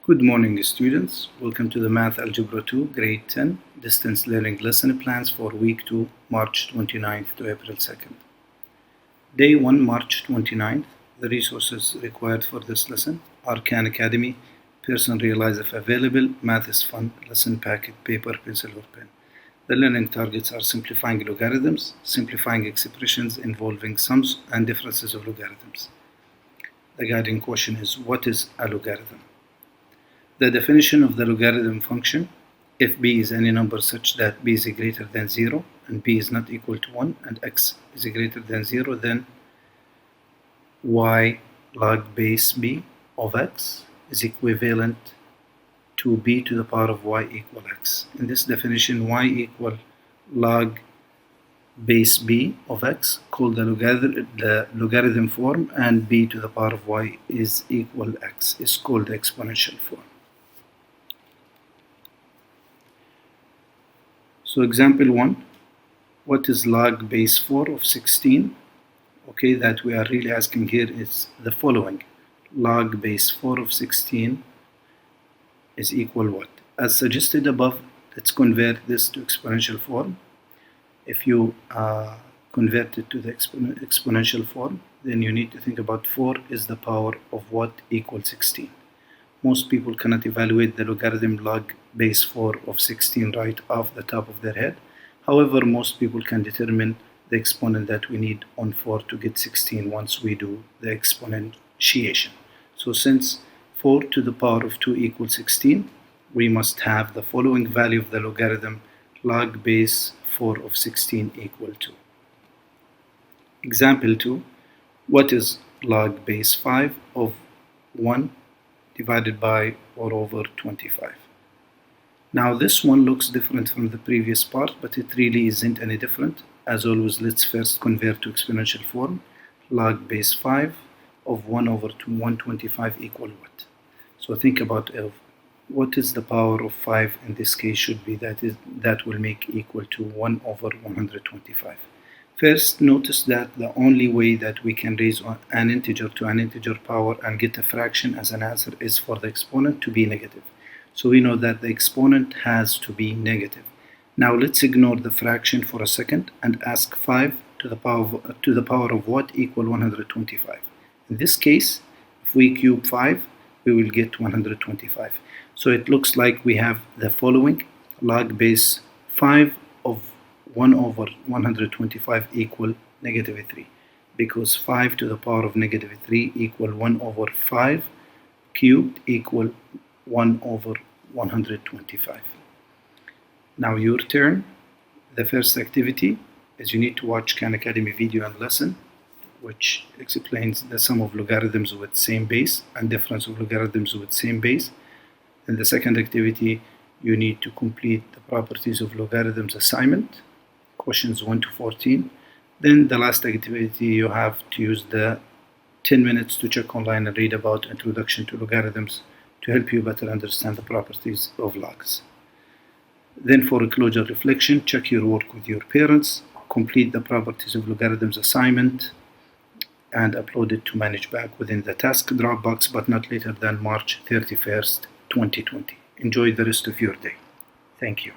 Good morning, students. Welcome to the Math Algebra 2, Grade 10, Distance Learning Lesson Plans for Week 2, March 29th to April 2nd. Day 1, March 29th. The resources required for this lesson are Khan Academy, Person Realize if available, Math is Fun, Lesson Packet, Paper, Pencil or Pen. The learning targets are simplifying logarithms, simplifying expressions involving sums and differences of logarithms. The guiding question is, what is a logarithm? The definition of the logarithm function: if b is any number such that b is greater than 0 and b is not equal to 1 and x is greater than 0, then y log base b of x is equivalent to b to the power of y equal x. In this definition, y equal log base b of x, called the logarithm form, and b to the power of y is equal x is called the exponential form. So example 1, what is log base 4 of 16? Okay, that we are really asking here is the following. Log base 4 of 16 is equal what? As suggested above, let's convert this to exponential form. If you convert it to the exponential form, then you need to think about 4 is the power of what equals 16. Most people cannot evaluate the logarithm log base 4 of 16 right off the top of their head. However, most people can determine the exponent that we need on 4 to get 16 once we do the exponentiation. So since 4 to the power of 2 equals 16, we must have the following value of the logarithm log base 4 of 16 equal to. Example 2, what is log base 5 of 1 divided by or over 25? Now this one looks different from the previous part, but it really isn't any different. As always, let's first convert to exponential form. Log base 5 of 1 over 125 equal what? So think about what is the power of 5 in this case should be, that will make equal to 1 over 125. First, notice that the only way that we can raise an integer to an integer power and get a fraction as an answer is for the exponent to be negative. So we know that the exponent has to be negative. Now let's ignore the fraction for a second and ask 5 to the power of what equal 125. In this case, if we cube 5, we will get 125. So it looks like we have the following: log base 5 of 1 over 125 equal negative 3, because 5 to the power of negative 3 equal 1 over 5 cubed equal 1 over 125. Now your turn. The first activity is you need to watch Khan Academy video and lesson, which explains the sum of logarithms with same base and difference of logarithms with same base. In the second activity, you need to complete the properties of logarithms assignment, questions 1 to 14. Then the last activity, you have to use the 10 minutes to check online and read about Introduction to Logarithms to help you better understand the properties of logs. Then for a closure reflection, check your work with your parents, complete the properties of logarithms assignment, and upload it to ManageBag within the task Dropbox, but not later than March 31st, 2020. Enjoy the rest of your day. Thank you.